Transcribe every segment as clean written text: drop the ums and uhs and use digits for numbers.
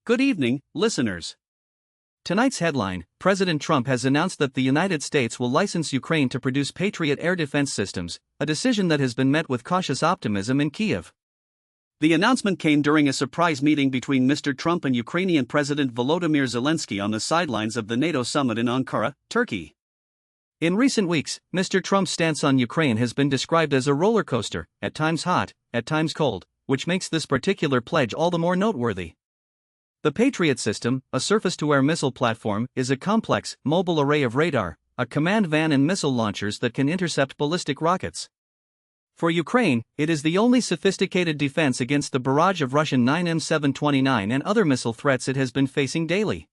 Good evening, listeners. Tonight's headline: President Trump has announced that the United States will license Ukraine to produce Patriot air defense systems, a decision that has been met with cautious optimism in Kyiv. The announcement came during a surprise meeting between Mr. Trump and Ukrainian President Volodymyr Zelensky on the sidelines of the NATO summit in Ankara, Turkey. In recent weeks, Mr. Trump's stance on Ukraine has been described as a roller coaster, at times hot, at times cold, which makes this particular pledge all the more noteworthy. The Patriot system, a surface-to-air missile platform, is a complex, mobile array of radar, a command van and missile launchers that can intercept ballistic rockets. For Ukraine, it is the only sophisticated defense against the barrage of Russian 9M729 and other missile threats it has been facing daily.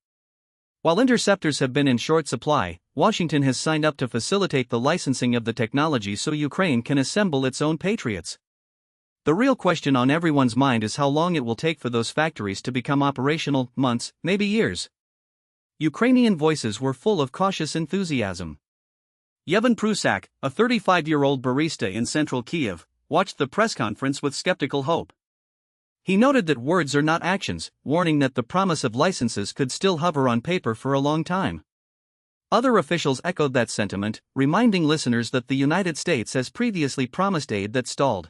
While interceptors have been in short supply, Washington has signed up to facilitate the licensing of the technology so Ukraine can assemble its own Patriots. The real question on everyone's mind is how long it will take for those factories to become operational: months, maybe years. Ukrainian voices were full of cautious enthusiasm. Yevhen Prusak, a 35-year-old barista in central Kyiv, watched the press conference with skeptical hope. He noted that words are not actions, warning that the promise of licenses could still hover on paper for a long time. Other officials echoed that sentiment, reminding listeners that the United States has previously promised aid that stalled.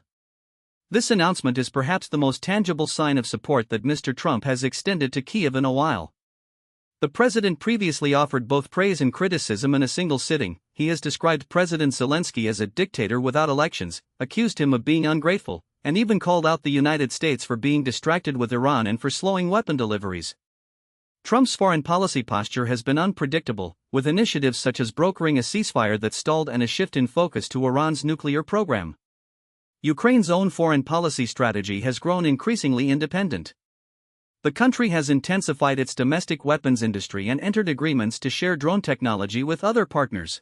This announcement is perhaps the most tangible sign of support that Mr. Trump has extended to Kyiv in a while. The president previously offered both praise and criticism in a single sitting. He has described President Zelensky as a dictator without elections, accused him of being ungrateful, and even called out the United States for being distracted with Iran and for slowing weapon deliveries. Trump's foreign policy posture has been unpredictable, with initiatives such as brokering a ceasefire that stalled and a shift in focus to Iran's nuclear program. Ukraine's own foreign policy strategy has grown increasingly independent. The country has intensified its domestic weapons industry and entered agreements to share drone technology with other partners.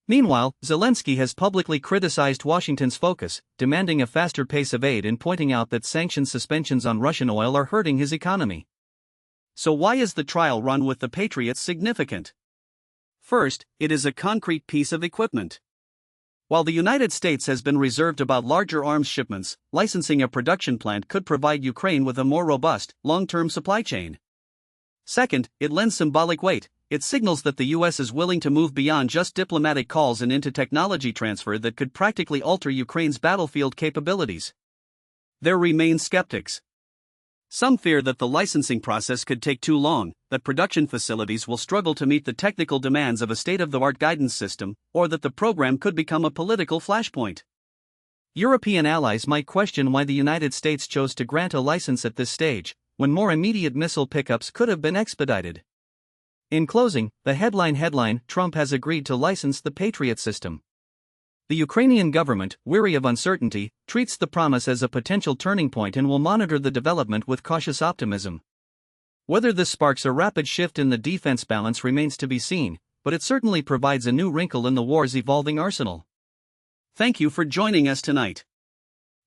Meanwhile, Zelensky has publicly criticized Washington's focus, demanding a faster pace of aid and pointing out that sanction suspensions on Russian oil are hurting his economy. So why is the trial run with the Patriots significant? First, it is a concrete piece of equipment. While the United States has been reserved about larger arms shipments, licensing a production plant could provide Ukraine with a more robust, long-term supply chain. Second, it lends symbolic weight. It signals that the U.S. is willing to move beyond just diplomatic calls and into technology transfer that could practically alter Ukraine's battlefield capabilities. There remain skeptics. Some fear that the licensing process could take too long, that production facilities will struggle to meet the technical demands of a state-of-the-art guidance system, or that the program could become a political flashpoint. European allies might question why the United States chose to grant a license at this stage, when more immediate missile pickups could have been expedited. In closing, the headline: Trump has agreed to license the Patriot system. The Ukrainian government, weary of uncertainty, treats the promise as a potential turning point and will monitor the development with cautious optimism. Whether this sparks a rapid shift in the defense balance remains to be seen, but it certainly provides a new wrinkle in the war's evolving arsenal. Thank you for joining us tonight.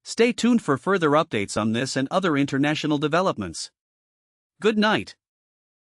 Stay tuned for further updates on this and other international developments. Good night.